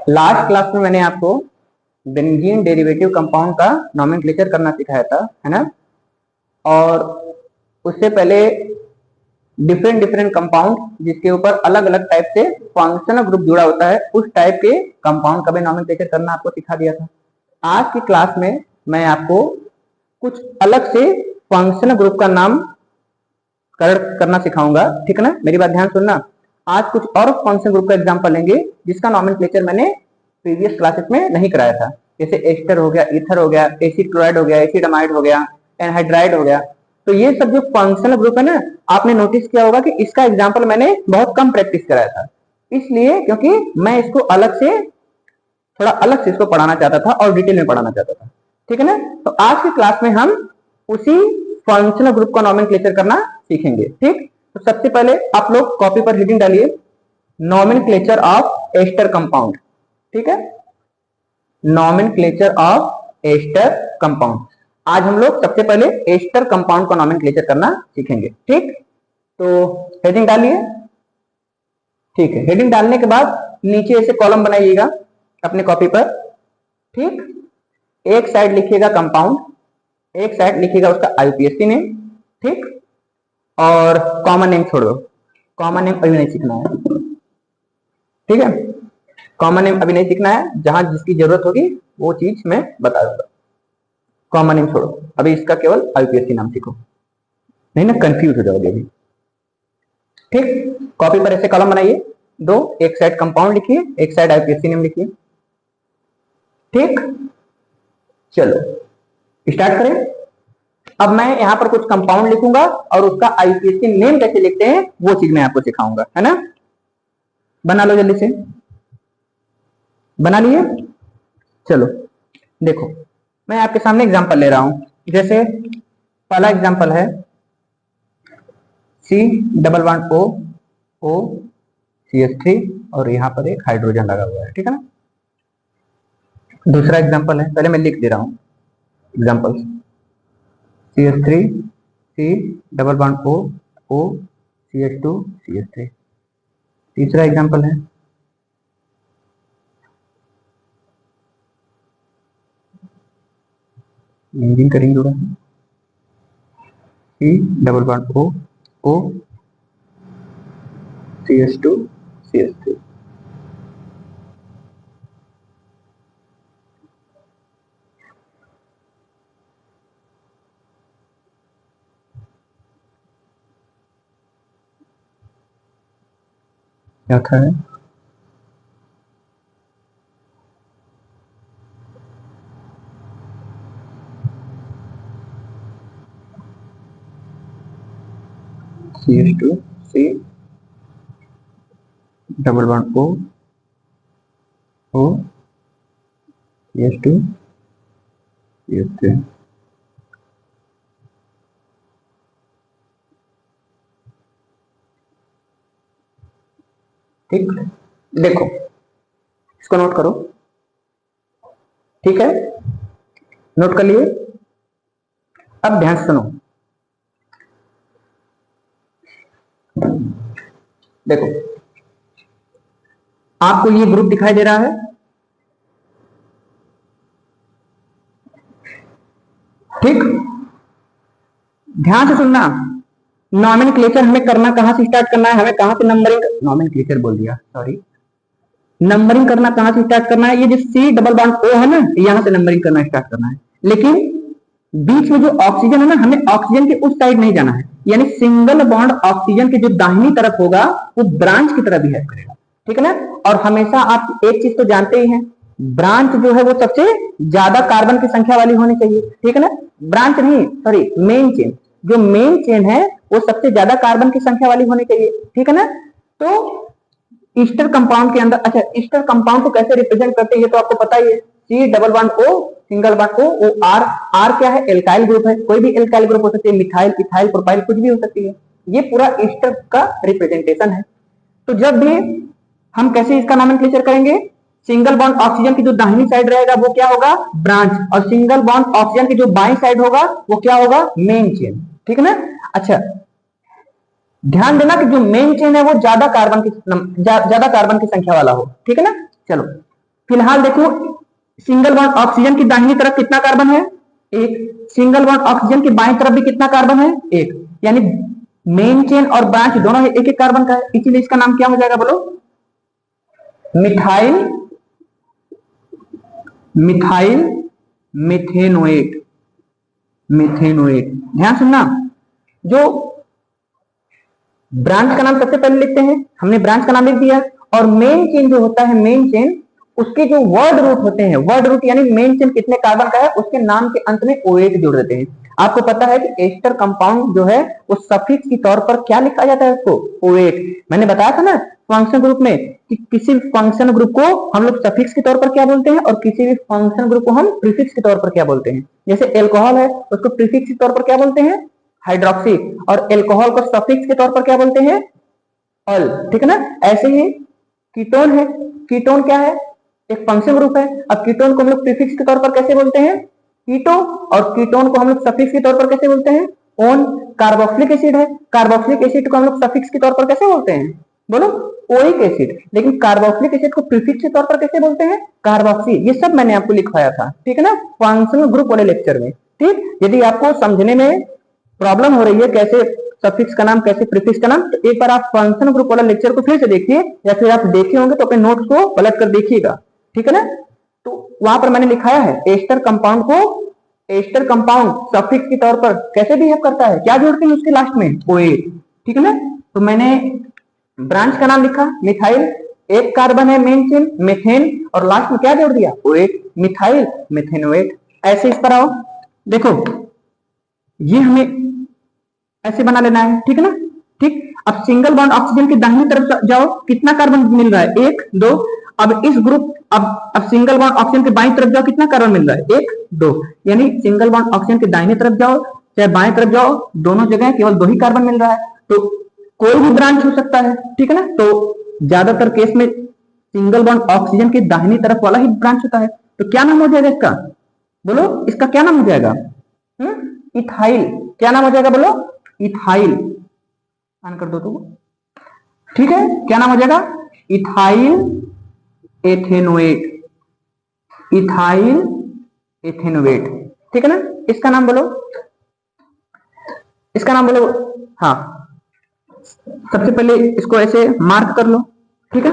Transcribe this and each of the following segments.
Last class में मैंने आपको बेंजीन डेरिवेटिव कंपाउंड का नोमेनक्लेचर करना सिखाया था, है ना। और उससे पहले डिफरेंट डिफरेंट कंपाउंड जिसके ऊपर अलग अलग टाइप से फंक्शनल ग्रुप जुड़ा होता है, उस टाइप के कंपाउंड का भी नोमेनक्लेचर करना आपको सिखा दिया था। आज की क्लास में मैं आपको कुछ अलग से फंक्शनल ग्रुप का नाम करना सिखाऊंगा, ठीक है ना। मेरी बात ध्यान सुनना। आज कुछ और फंक्शनल ग्रुप का एग्जांपल लेंगे जिसका नोमेनक्लेचर मैंने प्रीवियस क्लासेस में नहीं कराया था, जैसे एस्टर हो गया, ईथर हो गया, एसिड क्लोराइड हो गया, एसिड अमाइड हो गया, एनहाइड्राइड हो गया। तो ये सब जो फंक्शनल ग्रुप है ना, आपने नोटिस किया होगा कि इसका एग्जांपल मैंने बहुत कम प्रैक्टिस कराया था, इसलिए क्योंकि मैं इसको थोड़ा अलग से इसको पढ़ाना चाहता था और डिटेल में पढ़ाना चाहता था, ठीक है ना। तो आज की क्लास में हम उसी फंक्शनल ग्रुप का नोमेनक्लेचर करना सीखेंगे, ठीक। तो सबसे पहले आप लोग कॉपी पर हेडिंग डालिए, नोमेनक्लेचर ऑफ एस्टर कंपाउंड, ठीक है। Nomenclature of ester compound. आज हम लोग सबसे पहले एस्टर कंपाउंड का नोमेनक्लेचर करना सीखेंगे, ठीक। तो हेडिंग डालिए, ठीक है। हेडिंग डालने के बाद नीचे ऐसे कॉलम बनाइएगा अपने कॉपी पर, ठीक। एक साइड लिखिएगा कंपाउंड, एक साइड लिखिएगा उसका आईयूपीएसी नेम, ठीक। और कॉमन नेम छोड़ दो, कॉमन नेम अभी नहीं सीखना है, ठीक है। कॉमन नेम अभी नहीं सीखना है, जहां जिसकी जरूरत होगी वो चीज मैं बता दूंगा। कॉमन नेम छोड़ो, अभी इसका केवल आईयूपीएसी नाम सीखो, नहीं ना कंफ्यूज हो जाओगे अभी, ठीक। कॉपी पर ऐसे कॉलम बनाइए दो, एक साइड कंपाउंड लिखिए, एक साइड आईयूपीएसी नेम लिखिए, ठीक। चलो स्टार्ट करें। अब मैं यहां पर कुछ कंपाउंड लिखूंगा और उसका आईयूपीएसी नेम कैसे लिखते हैं वो चीज मैं आपको सिखाऊंगा, है ना। बना लो जल्दी से, बना लिए। चलो देखो, मैं आपके सामने एग्जांपल ले रहा हूं। जैसे पहला एग्जांपल है C++O O CH3 और यहां पर एक हाइड्रोजन लगा हुआ है, ठीक है ना। दूसरा एग्जांपल है, पहले मैं लिख दे रहा हूं example, CH3 C++O O CH2 CH3। तीसरा एग्जांपल है बेंजीन का रिंग जुड़ा है, C++O O CH2 CH3। क्या था है CH2 C++O O CH2 CH3। ठीक, देखो इसको नोट करो, ठीक है। नोट कर लिए। अब ध्यान सुनो, देखो आपको ये ग्रुप दिखाई दे रहा है, ठीक। ध्यान से सुनना, नोमेनक्लेचर हमें करना कहां से स्टार्ट करना है, हमें कहां से नंबरिंग, नोमेनक्लेचर बोल दिया सॉरी, नंबरिंग करना कहां से स्टार्ट करना है। ये जो C++O है ना, यहां से नंबरिंग करना स्टार्ट करना है, लेकिन बीच में जो ऑक्सीजन है ना, हमें ऑक्सीजन के उस साइड नहीं जाना है, यानी सिंगल बॉन्ड ऑक्सीजन के जो दाहिनी तरफ होगा वो ब्रांच की तरह बिहेव करेगा, ठीक है ना। और हमेशा आप एक चीज तो जानते ही हैं, ब्रांच जो है वो सबसे ज्यादा कार्बन की संख्या वाली होनी चाहिए, ठीक है ना। ब्रांच नहीं सॉरी, मेन चेन, जो मेन चेन है वो सबसे ज्यादा कार्बन की संख्या वाली होनी चाहिए, ठीक है ना। तो ईस्टर कंपाउंड के अंदर, अच्छा ईस्टर कंपाउंड को कैसे रिप्रेजेंट करते हैं ये तो आपको पता ही है, C++O single bond O R, R क्या है, एल्काइल ग्रुप है, कोई भी एल्काइल ग्रुप हो सकती है, मिथाइल इथाइल प्रोपाइल कुछ भी हो सकती है, ये पूरा ईस्टर का रिप्रेजेंटेशन है। तो जब भी हम कैसे इसका नोमेनक्लेचर करेंगे, सिंगल बॉन्ड ऑक्सीजन की जो दाहिनी साइड रहेगा वो क्या होगा, ब्रांच, और सिंगल बॉन्ड ऑक्सीजन की जो बाईं साइड होगा वो क्या होगा, मेन चेन, ठीक है ना। अच्छा ध्यान देना कि जो मेन चेन है वो ज्यादा कार्बन की संख्या वाला हो, ठीक है ना। चलो फिलहाल देखो, सिंगल बॉन्ड ऑक्सीजन की दाहिनी तरफ कितना कार्बन है, एक। सिंगल बॉन्ड ऑक्सीजन की बाईं तरफ भी कितना कार्बन है, एक। यानी मेन चेन और ब्रांच दोनों एक एक कार्बन का है, इसीलिए इसका नाम क्या हो जाएगा बोलो, मिथाइल मिथाइल मेथेनोएट। मेथेनोएट ध्यान सुनना, जो ब्रांच का नाम सबसे पहले लिखते हैं, हमने ब्रांच का नाम लिख दिया, और मेन चेन जो होता है, मेन चेन उसके जो वर्ड रूट होते हैं, वर्ड रूट यानी मेन चेन कितने कार्बन का है उसके नाम के अंत में OH जोड़ देते हैं। आपको पता है कि एस्टर कंपाउंड जो है वो सफिक्स के तौर पर क्या लिखा जाता है उसको, OH। मैंने बताया था ना फंक्शन ग्रुप में कि किसी फंक्शन ग्रुप को हम लोग सफिक्स के तौर पर क्या बोलते हैं और किसी भी फंक्शन ग्रुप को हम प्रीफिक्स के तौर पर क्या बोलते हैं। जैसे एल्कोहल है उसको प्रीफिक्स के तौर पर क्या बोलते हैं, हाइड्रोक्सी, और एल्कोहल को सफिक्स के तौर पर क्या बोलते हैं, ऑल, ठीक है ना। ऐसे ही कीटोन है, कीटोन क्या है, एक फंक्शन ग्रुप है। अब कीटोन को हम लोग प्रीफिक्स के तौर पर कैसे बोलते हैं, कीटो, और कीटोन को हम लोग सफिक्स के तौर पर कैसे बोलते हैं, ओन। कार्बोक्सिलिक एसिड है, कार्बोक्सिलिक एसिड को हम लोग सफिक्स के तौर पर कैसे बोलते हैं, बोलो, ओइक एसिड। लेकिन कार्बोक्सिलिक एसिड को प्रीफिक्स के तौर पर कैसे बोलते हैं, कार्बोक्सी। ये सब मैंने आपको लिखवाया था, ठीक है ना, फंक्शनल ग्रुप वाले लेक्चर में। ठीक, यदि आपको समझने में प्रॉब्लम हो रही है कैसे सफिक्स का नाम कैसे प्रीफिक्स का नाम, तो एक बार आप फंक्शन ग्रुप वाला लेक्चर को फिर से देखिए, या फिर आप देखे होंगे तो अपने नोट्स को पलट कर देखिएगा, ठीक है ना। तो वहां पर मैंने लिखाया है एस्टर कंपाउंड को, एस्टर कंपाउंड सफिक्स के तौर पर कैसे बिहेव करता है, क्या जोड़ते हैं उसके लास्ट में, OH, ठीक है ना। तो मैंने ब्रांच का नाम लिखा मिथाइल, एक कार्बन है मेन चेन मेथेन, और लास्ट में क्या जोड़ दिया, OH, मिथाइल मेथेनोएट। ऐसे इस पर आओ, देखो ये हमें ऐसे बना लेना है, ठीक है ना। ठीक, अब सिंगल बॉन्ड ऑक्सीजन की दाहिनी तरफ जाओ, कितना कार्बन मिल रहा है, 1 2। अब इस ग्रुप, अब सिंगल बॉन्ड ऑक्सीजन के बाईं तरफ जाओ, कितना कार्बन मिल रहा है, 1 2। यानी सिंगल बॉन्ड ऑक्सीजन के दाहिनी तरफ जाओ चाहे बाएं तरफ जाओ, दोनों जगह केवल 2 ही कार्बन मिल रहा है, तो कोई भी ब्रांच हो सकता है, ठीक है ना। तो ज्यादातर केस में सिंगल बॉन्ड ऑक्सीजन की दाहिनी तरफ वाला ही ब्रांच होता है। तो क्या नाम हो जाएगा इसका, बोलो, इसका क्या नाम हो जाएगा, इथाइल। क्या नाम हो जाएगा बोलो, इथाइल। ऑन कर दो तो, ठीक है, क्या नाम हो जाएगा, इथाइल एथेनोएट, इथाइल एथेनोएट, ठीक है ना। इसका नाम बोलो, इसका नाम बोलो, हाँ सबसे पहले इसको ऐसे मार्क कर लो, ठीक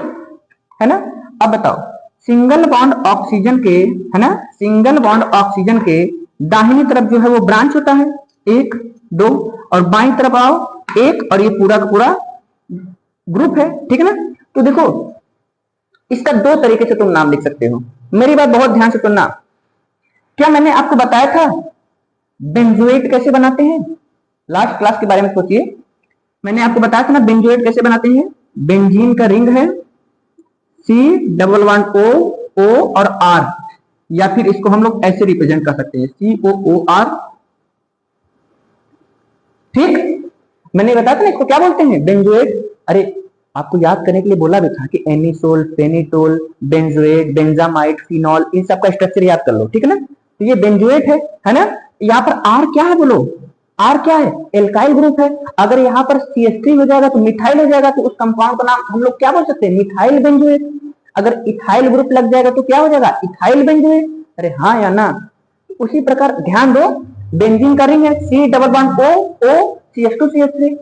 है ना। अब बताओ, सिंगल बॉन्ड ऑक्सीजन के, है ना, सिंगल बॉन्ड ऑक्सीजन के दाहिनी तरफ जो है वो ब्रांच होता है, 1 2, और बाईं तरफ आओ 1, और ये पूरा का पूरा ग्रुप है, ठीक है ना। तो देखो इसका 2 तरीके से तुम नाम लिख सकते हो, मेरी बात बहुत ध्यान से सुनना। क्या मैंने आपको बताया था बेंजोएट कैसे बनाते हैं, लास्ट क्लास के बारे में सोचिए, मैंने आपको बताया था ना बेंजोएट कैसे बनाते हैं। बेंजीन का रिंग है C++O और R, या फिर इसको हम लोग ऐसे रिप्रेजेंट कर सकते हैं COOR, ठीक। मैंने बताया था ना इसको क्या बोलते हैं, बेंजोएट। अरे आपको याद करने के लिए बोला भी था कि एनिसोल, फेनिटोल, बेंजोएट, बेंजामाइड, फिनॉल, इन सब का स्ट्रक्चर याद कर लो, ठीक है ना। तो ये बेंजोएट है ना। यहाँ पर R क्या है बोलो, R क्या है, एल्काइल ग्रुप है। अगर यहाँ पर CH3 हो जाएगा तो मिथाइल हो जाएगा, तो उस कंपाउंड का नाम हम लोग क्या बोल सकते हैं, मिथाइल बेंजोएट। अगर इथाइल ग्रुप लग जाएगा तो क्या हो जाएगा, इथाइल बेंजोएट। अरे हाँ या ना। उसी प्रकार ध्यान दो, बेंजीन का रिंग है C++O CH2CH3,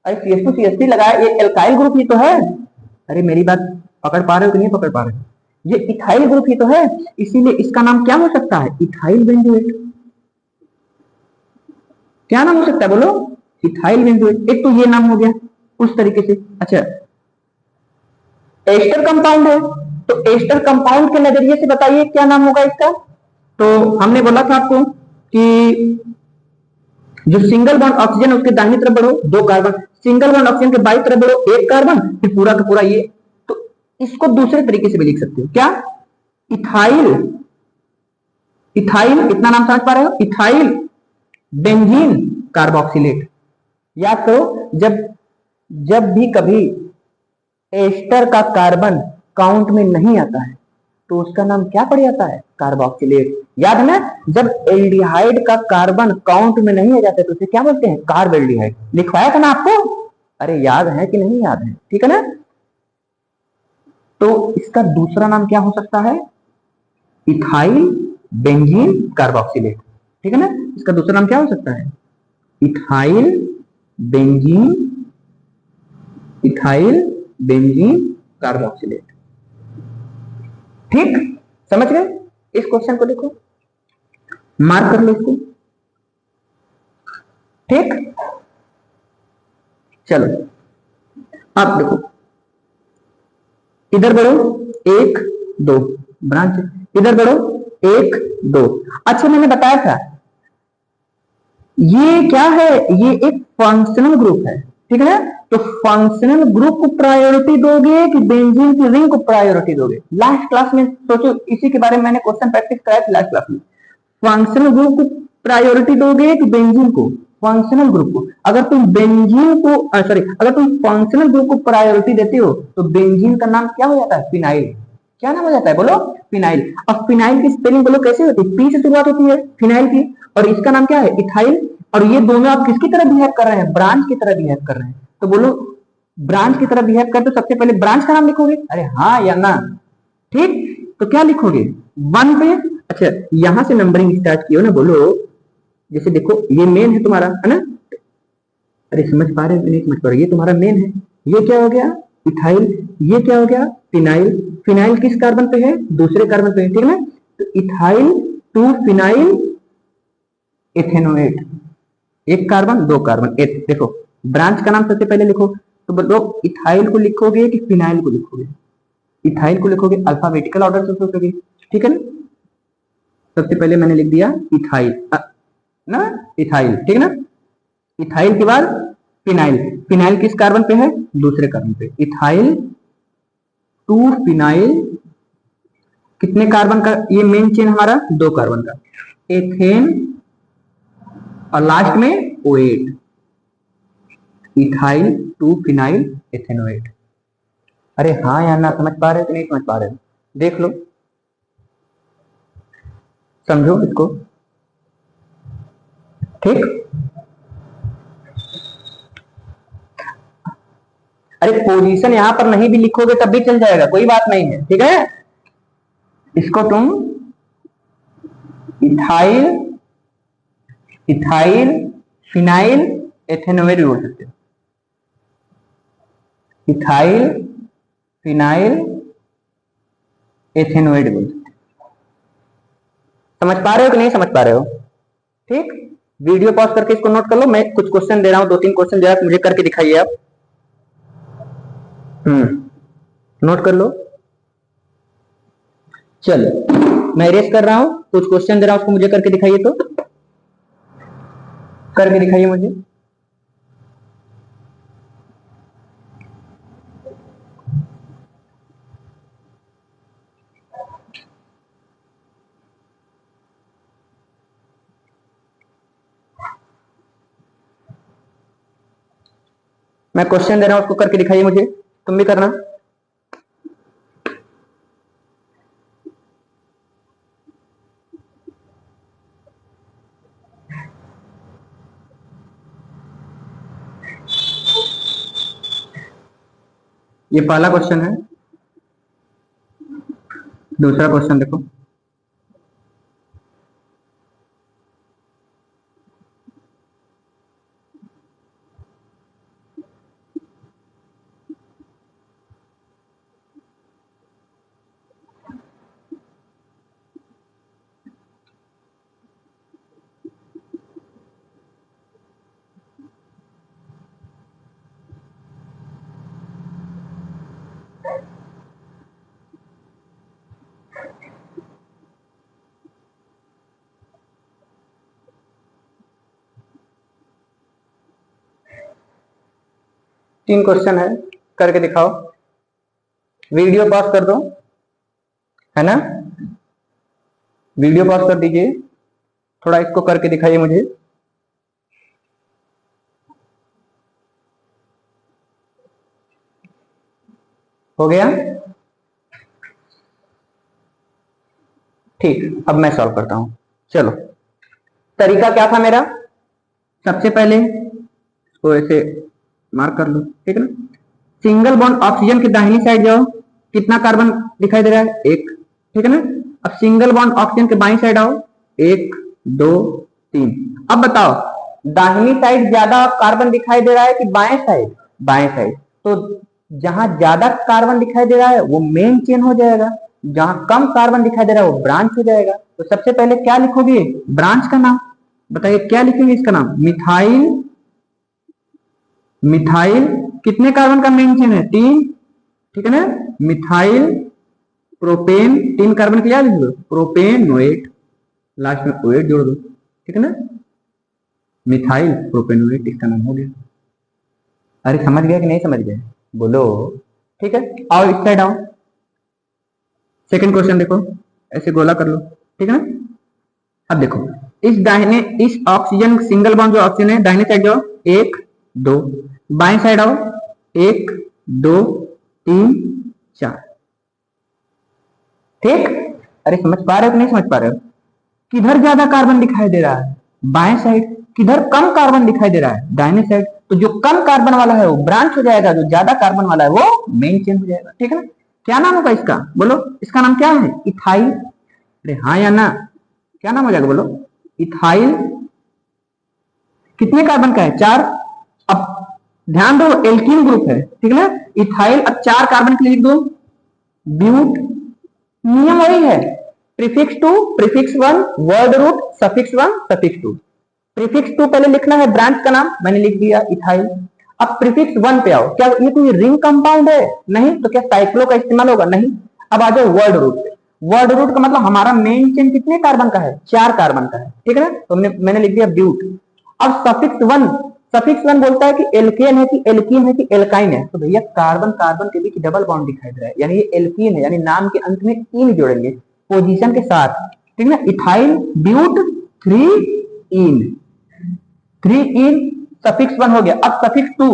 अरे CH2CH3 लगाया, ये एल्काइल ग्रुप ही तो है। अरे मेरी बात पकड़ पा रहे हो कि नहीं पकड़ पा रहे हो, ये इथाइल ग्रुप ही तो है, इसीलिए इसका नाम क्या हो सकता है, इथाइल बेंजोएट। क्या नाम हो सकता है बोलो, इथाइल बेंजोएट। एक तो ये नाम हो गया उस तरीके से। अच्छा, एस्टर कंपाउंड है, तो एस्टर कंपाउंड के नजरिए से बताइए क्या नाम होगा इसका। तो हमने बोला था आपको कि जो सिंगल बॉन्ड ऑक्सीजन है उसके दाहिनी तरफ बढ़ो 2 कार्बन, सिंगल बॉन्ड ऑक्सीजन के बाईं तरफ बढ़ो 1 कार्बन, फिर पूरा का पूरा ये। तो इसको दूसरे तरीके से भी लिख सकते हो, क्या, इथाइल, इथाइल, इतना नाम समझ पा रहे हो, इथाइल बेंजीन कार्बोक्सिलेट। याद करो, जब भी कभी एस्टर का कार्बन काउंट में नहीं आता है तो उसका नाम क्या पड़ जाता है, कार्बोक्सिलेट। याद है ना, जब एल्डिहाइड का कार्बन काउंट में नहीं आ जाता तो उसे क्या बोलते हैं, कार्ब एल्डिहाइड। लिखवाया था ना आपको, अरे याद है कि नहीं याद है? ठीक है ना। तो इसका दूसरा नाम क्या हो सकता है? Ethyl benzene carboxylate. ठीक है ना। इसका दूसरा नाम क्या हो सकता है? Ethyl benzene, ethyl benzene carboxylate. ठीक, समझ गए? इस क्वेश्चन को देखो, मार्क कर लो इसको। ठीक, चलो आप देखो, इधर बढ़ो, एक दो ब्रांच, इधर बढ़ो, एक दो। अच्छा मैंने बताया था ये क्या है, ये एक फंक्शनल ग्रुप है। ठीक है ना। तो फंक्शनल ग्रुप को प्रायोरिटी दोगे कि बेंजीन की रिंग को प्रायोरिटी दोगे? लास्ट क्लास में सोचो, इसी के बारे में मैंने क्वेश्चन प्रैक्टिस कराया था लास्ट क्लास में। फंक्शनल ग्रुप को प्रायोरिटी दोगे कि बेंजीन को? फंक्शनल ग्रुप को। अगर तुम बेंजीन को सॉरी, अगर तुम फंक्शनल ग्रुप को प्रायोरिटी देते हो तो बेंजीन का नाम क्या हो जाता है? फिनाइल। क्या नाम हो जाता है? बोलो, फिनाइल। अब फिनाइल की स्पेलिंग बोलो कैसे होती है? पी से शुरुआत होती है फिनाइल की, और इसका नाम क्या है? इथाइल। और ये दोनों आप किसकी तरह बिहेव कर रहे हैं? ब्रांच की तरह बिहेव कर रहे हैं। तो बोलो, ब्रांच की तरह बिहेव कर, तो सबसे पहले ब्रांच का नाम लिखोगे? अरे हाँ या ना? ठीक, तो क्या लिखोगे? वन पे। अच्छा, यहां से नंबरिंग स्टार्ट किया ना, बोलो जैसे देखो ये मेन है तुम्हारा, है ना। अरे समझ पा रहे हो नहीं समझ पा रहे? ये तुम्हारा मेन है, ये क्या हो गया? इथाइल। ये क्या हो गया? फिनाइल। फिनाइल किस कार्बन पे है? दूसरे कार्बन पे है। ठीक है ना। तो इथाइल टू फिनाइल इथेनोएट, एक कार्बन दो कार्बन एथ। देखो ब्रांच का नाम सबसे पहले लिखो, तो बोलो इथाइल को लिखोगे कि फिनाइल को लिखोगे? इथाइल को लिखोगे, अल्फाबेटिकल ऑर्डर से लिखोगे। ठीक है ना। सबसे पहले मैंने लिख दिया इथाइल ना, इथाइल। ठीक है ना। इथाइल के बाद फिनाइल। फिनाइल किस कार्बन पे है? दूसरे कार्बन पे। इथाइल टू फिनाइल, कितने कार्बन का ये मेन चेन हमारा? दो कार्बन का, एथेन और लास्ट में ओएट। Ethyl to phenyl ethanoate. अरे हाँ या ना? समझ पा रहे हो कि नहीं समझ पा रहे हो? देख लो, समझो इसको। ठीक, अरे पोजीशन यहां पर नहीं भी लिखोगे तब भी चल जाएगा, कोई बात नहीं है। ठीक है। इसको तुम इथाइल, इथाइल फिनाइल एथेनोएट भी बोल सकते हो। इथाइल फिनाइल एथेनोएट बोल सकते हो। समझ पा रहे हो कि नहीं समझ पा रहे हो? ठीक, वीडियो पॉज करके इसको नोट कर लो। मैं कुछ क्वेश्चन दे रहा हूं, दो तीन क्वेश्चन दे रहा हूं, मुझे करके दिखाइए आप। नोट कर लो। चलो मैं रेस कर रहा हूं, कुछ क्वेश्चन दे रहा हूं, उसको मुझे करके दिखाइए। तो करके दिखाइए मुझे। मैं क्वेश्चन दे रहा हूं, उसको करके दिखाइए मुझे, तुम भी करना। ये पहला क्वेश्चन है, दूसरा क्वेश्चन देखो। तीन क्वेश्चन है, करके दिखाओ। वीडियो पॉज कर दो, है ना। वीडियो पॉज कर दीजिए, थोड़ा इसको करके दिखाइए मुझे। हो गया? ठीक, अब मैं सॉल्व करता हूं। चलो, तरीका क्या था मेरा? सबसे पहले इसको ऐसे मार्क कर लो, ठीक है ना। सिंगल बॉन्ड ऑक्सीजन के दाहिनी साइड जाओ, कितना कार्बन दिखाई दे रहा है? एक, ठीक है ना। अब सिंगल बॉन्ड ऑक्सीजन के बाईं साइड आओ, एक, दो, तीन। अब बताओ दाहिनी साइड ज्यादा कार्बन दिखाई दे रहा है कि बाएं साइड? बाएं साइड। तो जहां ज्यादा कार्बन दिखाई दे रहा है वो मेन चेन हो जाएगा, जहां कम कार्बन दिखाई दे रहा है वो ब्रांच हो जाएगा। तो सबसे पहले क्या लिखोगे? ब्रांच का नाम। बताइए क्या लिखेंगे इसका नाम? मिथाइल। मिथाइल कितने कार्बन का मेन चेन है? तीन, ठीक है ना। मिथाइल प्रोपेन, तीन कार्बन के याद है, प्रोपेनोएट, लास्ट में ओएट जोड़ दो, ठीक है ना। मिथाइल प्रोपेनोएट इसका नाम हो गया। अरे समझ गया कि नहीं समझ गए? बोलो। ठीक है, आओ इस साइड आओ। सेकंड क्वेश्चन देखो, ऐसे गोला कर लो, ठीक है ना। अब देखो इस दाहिने, इस ऑक्सीजन सिंगल बॉन्ड जो ऑक्सीजन है दाहिने साइड जाओ, एक, दो, बाएं साइड आओ, एक, दो, तीन, चार, ठीक। अरे समझ पा रहे हो कि नहीं समझ पा रहे हो? किधर ज्यादा कार्बन दिखाई दे रहा है? बाएं साइड। किधर कम कार्बन दिखाई दे रहा है? दाहिने साइड। तो जो कम कार्बन वाला है वो ब्रांच हो जाएगा, जो ज्यादा कार्बन वाला है वो मेन चेन हो जाएगा, ठीक है ना। क्या नाम होगा इसका? बोलो, इसका नाम क्या है? इथाइल। अरे हाँ या ना, क्या नाम हो जाएगा? बोलो, इथाइल। कितने कार्बन का है? चार। अब ध्यान दो एल्कीन ग्रुप है, ठीक है ना। इथाइल, अब चार कार्बन के लिए लिख दो ब्यूट। नियम वही है, prefix two, prefix one, word root, suffix one, suffix two. Prefix two पहले लिखना है ब्रांच का नाम, मैंने लिख दिया इथाइल। अब प्रीफिक्स वन पे आओ, क्या ये कोई रिंग कंपाउंड है? नहीं। तो क्या साइक्लो का इस्तेमाल होगा? नहीं। अब आ जाओ वर्ड रूट पे। वर्ड रूट का मतलब हमारा मेन चेन कितने कार्बन का है? चार कार्बन का है, ठीक है ना। तो मैंने लिख दिया ब्यूट। अब सफिक्स वन, सफिक्स वन बोलता है कि एल्केन है कि एल्कीन है कि एल्काइन है। तो भैया कार्बन कार्बन के बीच डबल बॉन्ड दिखाई दे रहा है, यानी ये एल्कीन है, यानी नाम के अंत में इन जोड़ेंगे पोजीशन के साथ, ठीक है ना। Ethyl but three ene, three ene suffix one हो गया। अब सफिक्स टू,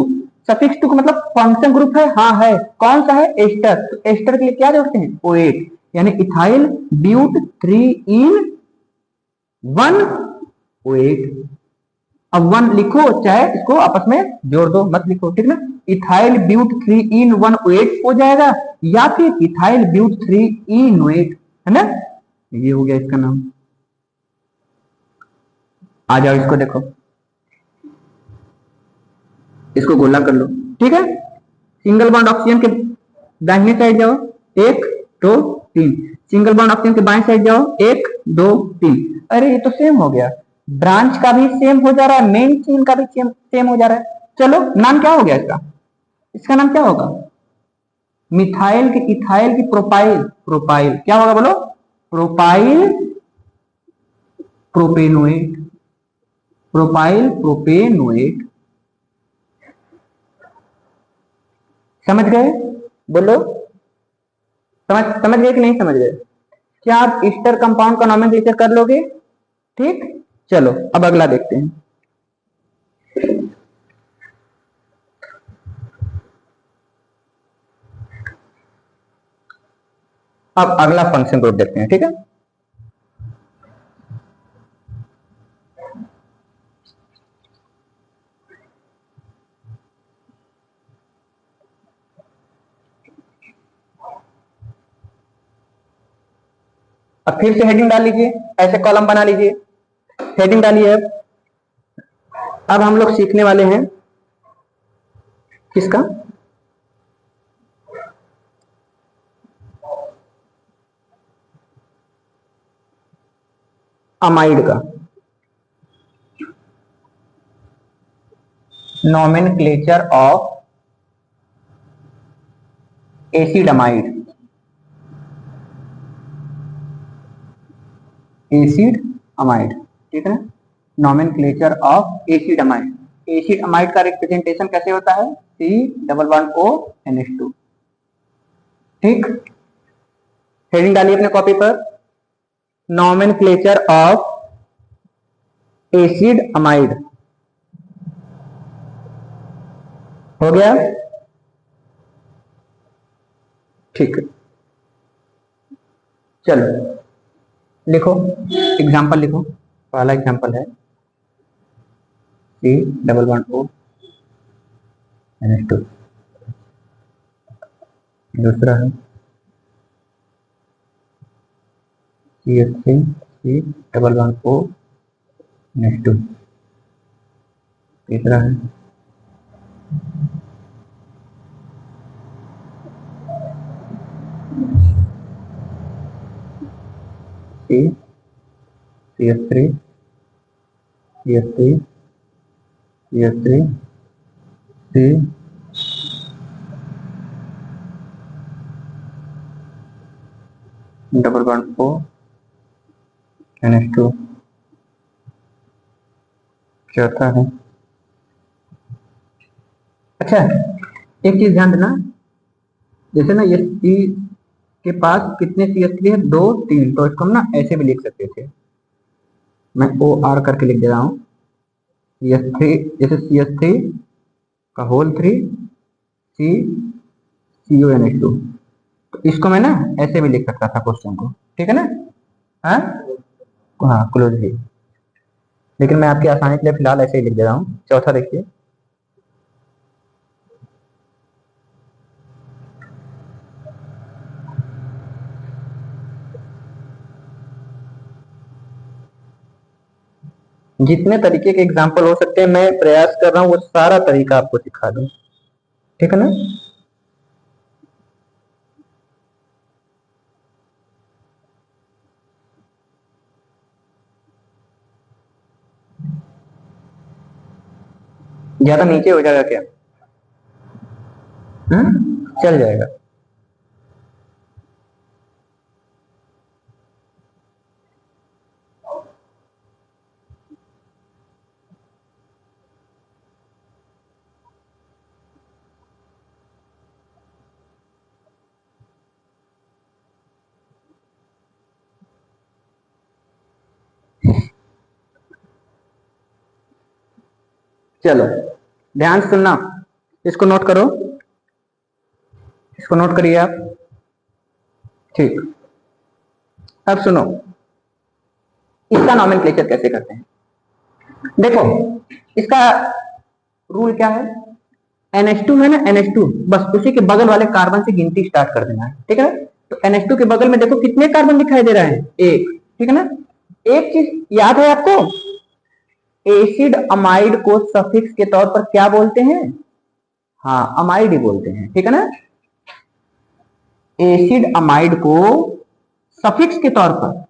सफिक्स टू का मतलब फंक्शन ग्रुप है, हाँ है। कौन सा है? एस्टर। तो एस्टर के लिए क्या जोड़ते हैं? ओएट, यानी ethyl but three ene one oate. अब वन लिखो, चाहे इसको आपस में जोड़ दो, मत लिखो, ठीक ना। Ethyl but three ene one oate हो जाएगा, या फिर इथाइल ब्यूट थ्री इन ओएट, है ना। ये हो गया इसका नाम। आ जाओ इसको देखो, इसको गोला कर लो, ठीक है। सिंगल बॉन्ड ऑक्सीजन के दाहिने साइड जाओ, एक, दो, तीन। सिंगल बॉन्ड ऑक्सीजन के बाएं साइड जाओ, एक, दो, तीन। अरे ये तो सेम हो गया, ब्रांच का भी सेम हो जा रहा है, मेन चेन का भी सेम हो जा रहा है। चलो नाम क्या हो गया इसका? इसका नाम क्या होगा? मिथाइल की, इथाइल की प्रोपाइल, प्रोपाइल क्या होगा? बोलो, प्रोपाइल प्रोपेनोएट, प्रोपाइल प्रोपेनोएट। समझ गए? बोलो, समझ गए कि नहीं समझ गए? क्या आप ईस्टर कंपाउंड का नोमेनक्लेचर कर लोगे? ठीक, चलो अब अगला देखते हैं। अब अगला फंक्शन ग्रुप देखते हैं, ठीक है। अब फिर से हेडिंग डाल लीजिए, ऐसे कॉलम बना लीजिए, हेडिंग डालिए। अब हम लोग सीखने वाले हैं किसका? अमाइड का nomenclature of acid amide, acid amide, ठीक है ना। Nomenclature of acid amide. Acid amide का रिप्रेजेंटेशन कैसे होता है? C++O NH2, ठीक। हेडिंग डालिए अपने कॉपी पर, नोमेनक्लेचर ऑफ एसिड अमाइड। हो गया? ठीक है, चलो लिखो, एग्जाम्पल लिखो। पहला एग्जाम्पल है C++O NH2। दूसरा है CH3 C double bond O NH2। तीसरा है C CH3 CH3 CH3 C double bond O NH2। चौथा है, अच्छा एक चीज ध्यान देना, जैसे ना ये C के पास कितने CH3 है, 2 3, तो इसको हम ना ऐसे भी लिख सकते थे, मैं OR करके लिख दे रहा हूँ। CH3 जैसे CH3 का होल 3 C CuNH2, तो इसको मैं ना ऐसे भी लिख सकता था क्वेश्चन को, ठीक है ना। हाँ हाँ क्लोजली, लेकिन मैं आपकी आसानी के लिए फिलहाल ऐसे ही लिख दे रहा हूँ। चौथा देखिए, जितने तरीके के एग्जाम्पल हो सकते हैं मैं प्रयास कर रहा हूँ वो सारा तरीका आपको सिखा दूं, ठीक है ना। ज्यादा नीचे हो जाएगा क्या? चल जाएगा। चलो ध्यान से सुनना, इसको नोट करो, इसको नोट करिए आप, ठीक। अब सुनो, इसका नॉमेनक्लेचर कैसे करते हैं। देखो इसका रूल क्या है, NH2 है ना, NH2 बस उसी के बगल वाले कार्बन से गिनती स्टार्ट कर देना है, ठीक है। तो NH2 के बगल में देखो कितने कार्बन दिखाई दे रहे हैं, एक, ठीक है ना। एक चीज याद है आपको, एसिड अमाइड को सफिक्स के तौर पर क्या बोलते हैं, हाँ अमाइड ही बोलते हैं, ठीक है ना। एसिड अमाइड को सफिक्स के तौर पर,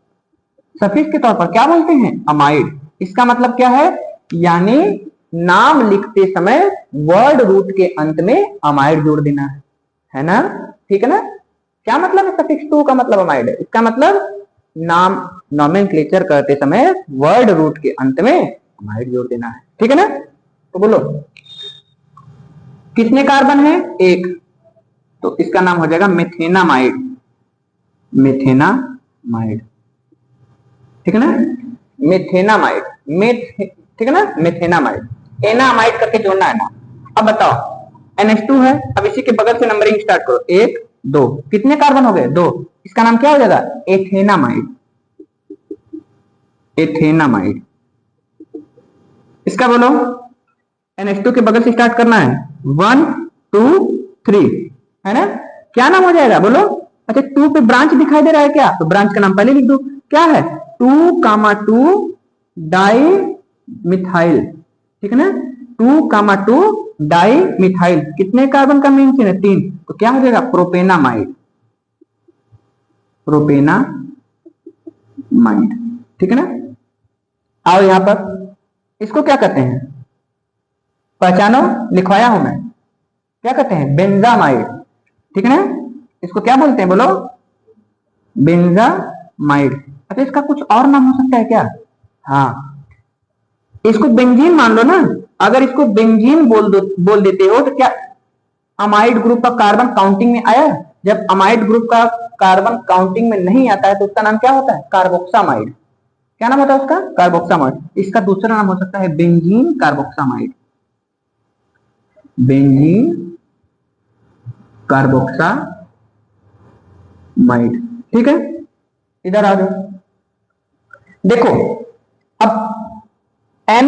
सफिक्स के तौर पर क्या बोलते हैं, अमाइड। इसका मतलब क्या है, यानी नाम लिखते समय वर्ड रूट के अंत में अमाइड जोड़ देना है ना, ठीक है ना। क्या मतलब है सफिक्स टू का मतलब अमाइड है, इसका मतलब नाम नॉमेनक्लेचर करते समय वर्ड रूट के अंत में अमाइड जोड़ देना है, ठीक है ना। तो बोलो कितने कार्बन है, एक, तो इसका नाम हो जाएगा मेथेनामाइड, मेथेनामाइड, ठीक है ना, मेथेनामाइड, ठीक है ना, मेथेनामाइड। एनामाइड करके जोड़ना है ना। अब बताओ NH2 है, अब इसी के बगल से नंबरिंग स्टार्ट करो, 1 2, कितने कार्बन हो गए, 2, इसका नाम क्या हो जाएगा, एथेनामाइड, एथेनामाइड। इसका बोलो, NH2 के बगल से स्टार्ट करना है, 1 2 3, है ना, क्या नाम हो जाएगा बोलो। अच्छा 2 पे ब्रांच दिखाई दे रहा है क्या, तो ब्रांच का नाम पहले लिख दो, क्या है 2,2 डाई मिथाइल, ठीक है ना, 2,2 डाई मिथाइल, कितने कार्बन का मेन चेन है, 3, तो क्या हो जाएगा प्रोपेनामाइड, प्रोपेनामाइड, ठीक है ना। आओ यहां पर, इसको क्या कहते हैं, पहचानो, लिखवाया हूं मैं, क्या कहते हैं, बेंजामाइड, ठीक है ना। इसको क्या बोलते हैं बोलो, बेंजामाइड। अच्छा इसका कुछ और नाम हो सकता है क्या, हाँ इसको बेंजीन मान लो ना, अगर इसको बेंजीन बोल देते हो तो क्या अमाइड ग्रुप का कार्बन काउंटिंग में आया, जब अमाइड ग्रुप का कार्बन काउंटिंग में नहीं आता है तो उसका नाम क्या होता है, कार्बोक्सामाइड। क्या नाम होता है उसका, कार्बोक्सामाइड। इसका दूसरा नाम हो सकता है बेंजीन कार्बोक्सामाइड, बेंजीन कार्बोक्सामाइड, ठीक है। इधर आ जाओ, देखो अब N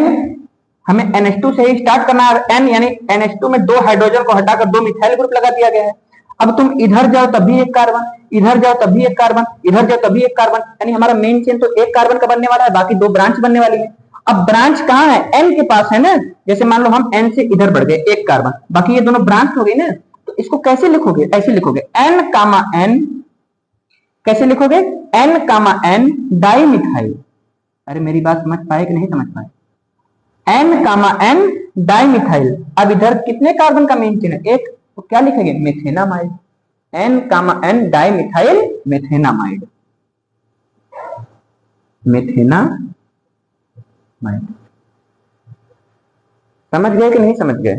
हमें NH2 से ही स्टार्ट करना है। N यानी NH2 में 2 हाइड्रोजन को हटाकर 2 मिथाइल ग्रुप लगा दिया गया है। अब तुम इधर जाओ तब भी एक कार्बन, इधर जाओ तब भी एक कार्बन, इधर जाओ तब भी एक कार्बन, यानी हमारा मेन चेन तो एक कार्बन का बनने वाला है, बाकी 2 ब्रांच बनने वाली है। अब ब्रांच कहाँ है? N के पास है ना। जैसे मान लो हम N से इधर बढ़ गए, एक कार्बन, बाकी ये दोनों ब्रांच हो गई ना। तो इसको कैसे लिखोगे? ऐसे लिखोगे N, N, कैसे लिखोगे? N, N di methyl. अरे मेरी बात समझ पाए कि नहीं समझ पाए? N, N di methyl. अब इधर कितने कार्बन का मेन चेन है? एक, तो क्या लिखेंगे? Methanamide. N, N di methyl methanamide, methanamide. समझ गए कि नहीं समझ गए?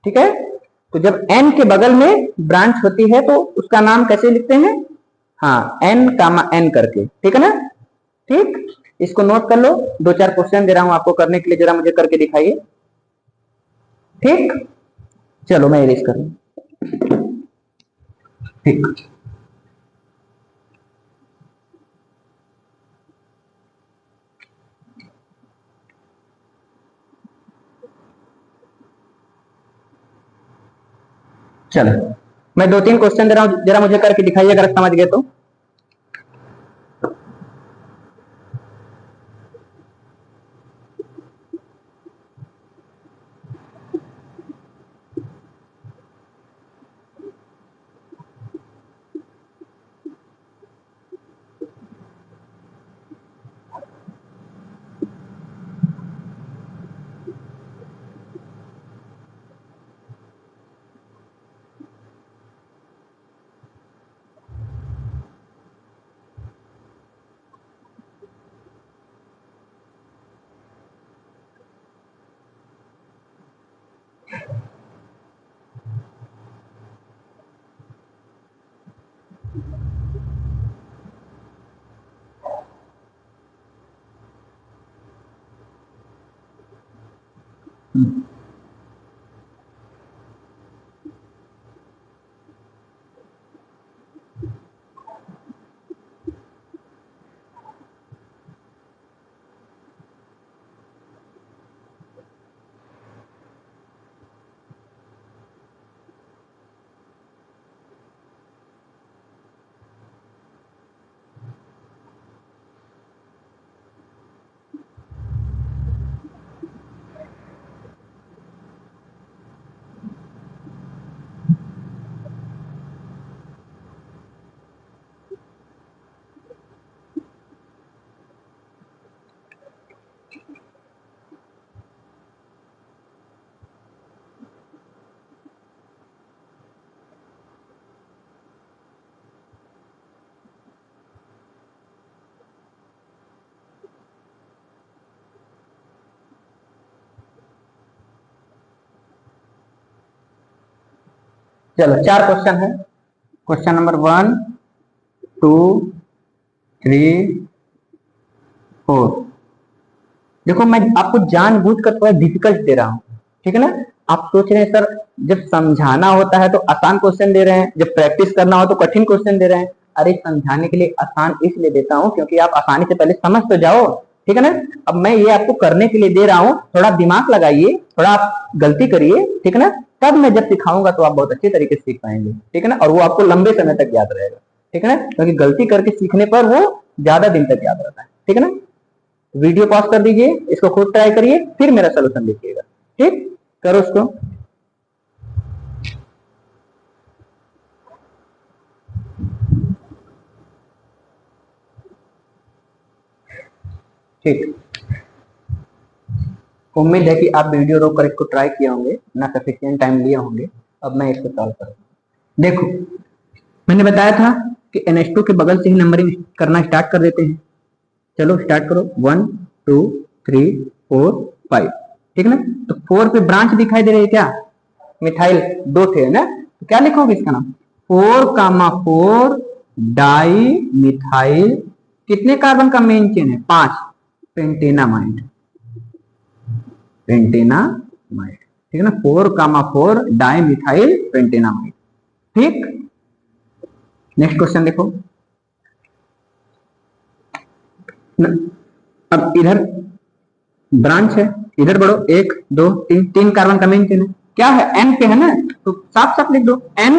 ठीक है। तो जब N के बगल में ब्रांच होती है तो उसका नाम कैसे लिखते हैं? हाँ, N, N करके, ठीक है ना। ठीक, इसको नोट कर लो। 2-4 क्वेश्चन दे रहा हूं आपको करने के लिए, जरा मुझे करके दिखाइए। ठीक, चलो मैं इरेज कर लूं। ठीक, चलो मैं 2-3 क्वेश्चन दे रहा हूं, जरा मुझे करके दिखाइए अगर समझ गए तो। चलो 4 क्वेश्चन है। Question number 1, 2, 3, 4। देखो मैं आपको जानबूझकर थोड़ा डिफिकल्ट दे रहा हूँ, ठीक है ना। आप सोच रहे हैं सर जब समझाना होता है तो आसान क्वेश्चन दे रहे हैं, जब प्रैक्टिस करना हो तो कठिन क्वेश्चन दे रहे हैं। अरे समझाने के लिए आसान इसलिए देता हूँ क्योंकि आप आसानी से पहले समझ तो जाओ, ठीक है ना। अब मैं ये आपको करने के लिए दे रहा हूँ, थोड़ा दिमाग लगाइए, थोड़ा आप गलती करिए, ठीक है ना। तब मैं जब सिखाऊंगा तो आप बहुत अच्छे तरीके से सीख पाएंगे, ठीक है ना। और वो आपको लंबे समय तक याद रहेगा, ठीक है ना, क्योंकि गलती करके सीखने पर वो ज्यादा दिन तक याद रहता है, ठीक है ना। वीडियो पॉज कर दीजिए, इसको खुद ट्राई करिए, फिर मेरा सोल्यूशन लिखिएगा। ठीक, करो उसको। ठीक, उम्मीद है कि आप वीडियो रोक कर इसको ट्राई किए होंगे, ना सफिशिएंट टाइम लिए होंगे। अब मैं इसको सॉल्व करूंगा। देखो मैंने बताया था कि NH2 के बगल से ही नंबरिंग करना स्टार्ट कर देते हैं। चलो स्टार्ट करो, 1, 2, 3, 4, 5, ठीक ना। तो 4 पे ब्रांच दिखाई दे रही है क्या? मिथाइल 2 थे ना, तो क्या लिखोगे इसका नाम? 4, 4 डाई मिथाइल। कितने कार्बन का मेन चेन है? 5, पेंटेनामाइड, पेंटेनामाइड, ठीक है ना। 4, 4 डाई मिथाइल पेंटेनामाइड। ठीक, नेक्स्ट क्वेश्चन देखो। अब इधर ब्रांच है, इधर बढ़ो, 1 2 3, 3 कार्बन का मेन चेन है, क्या है एन पे है ना, तो साफ साफ लिख दो एन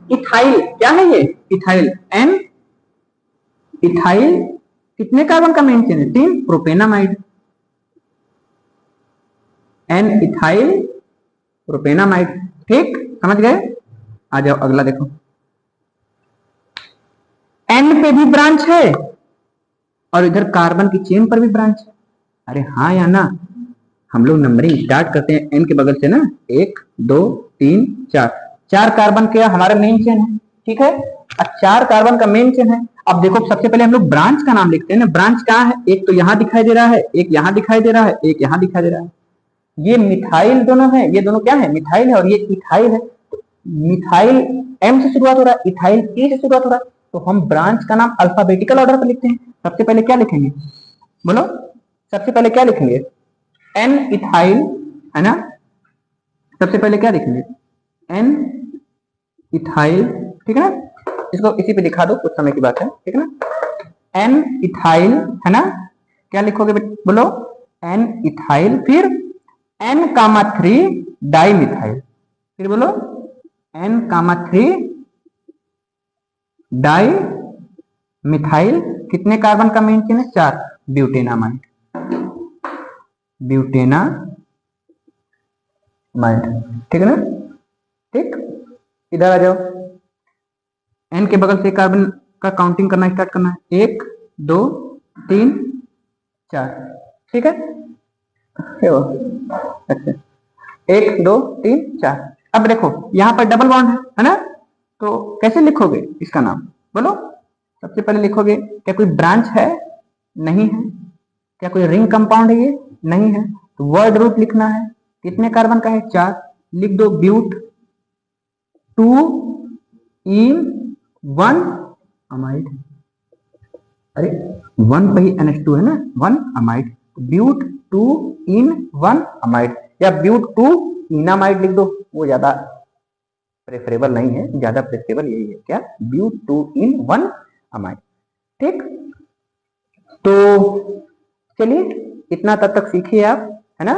इथाइल। क्या है ये इथाइल, एन इथाइल कितने कार्बन का मेन चेन है, 3, प्रोपेनामाइड, एन इथाइल प्रोपेनामाइड। ठीक, समझ गए। आ जाओ अगला देखो, एन पे भी ब्रांच है और इधर कार्बन की चेन पर भी ब्रांच है। अरे हाँ या ना, हम लोग नंबरिंग स्टार्ट करते हैं एन के बगल से ना, 1 2 3 4, 4 कार्बन के हमारा मेन चेन है, ठीक है। अब 4 कार्बन का मेन चेन है। अब देखो सबसे पहले हम लोग ब्रांच का नाम लिखते हैं ना, ब्रांच कहाँ है, एक तो यहां दिखाई दे रहा है, एक यहां दिखाई दे रहा है, एक यहां दिखाई दे रहा है। ये मिथाइल दोनों है, ये दोनों क्या है, मिथाइल है, और ये इथाइल है। तो मिथाइल एम से शुरुआत हो रहा है, इथाइल ई से शुरुआत हो रहा है, तो हम ब्रांच का नाम अल्फाबेटिकल ऑर्डर पर लिखते हैं। सबसे पहले क्या लिखेंगे, बोलो, सबसे पहले क्या लिखेंगे, एन इथाइल, है ना। सबसे पहले क्या लिखेंगे, एन इथाइल, ठीक है ना। इसको इसी पे दिखा दो, कुछ समय की बात है, ठीक है ना। एन इथाइल, है ना, क्या लिखोगे बोलो, एन इथाइल, फिर एन कामा 3 डाई मिथाइल, फिर बोलो एन कामा 3 डाई मिथाइल, कितने कार्बन का मेन चेन है, 4, ब्यूटेनामाइड, ब्यूटेनामाइड, ठीक है ना। ठीक, इधर आ जाओ, एन के बगल से कार्बन का काउंटिंग करना स्टार्ट करना है, 1 2 3 4, ठीक है। अच्छा, 1 2 3 4। अब देखो यहां पर डबल बॉन्ड है ना, तो कैसे लिखोगे इसका नाम, बोलो। सबसे पहले लिखोगे, क्या कोई ब्रांच है, नहीं है। क्या कोई रिंग कंपाउंड है, ये नहीं है, तो वर्ड रूट लिखना है, कितने कार्बन का है, 4, लिख दो ब्यूट 2 इन 1 अमाइड। अरे 1 पे ही NH2 है ना, 1 अमाइड, ब्यूट 2 इन 1 अमाइड, या ब्यूट 2 इनामाइड लिख दो, वो ज्यादा प्रेफरेबल नहीं है, ज्यादा प्रेफरेबल यही है, क्या, ब्यूट 2 इन 1 अमाइड। ठीक, तो चलिए इतना तब तक सीखिए आप, है ना।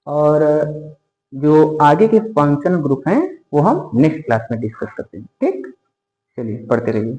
और जो आगे के फंक्शन ग्रुप हैं वो हम नेक्स्ट क्लास में डिस्कस करते हैं। ठीक, चलिए पढ़ते रहिए।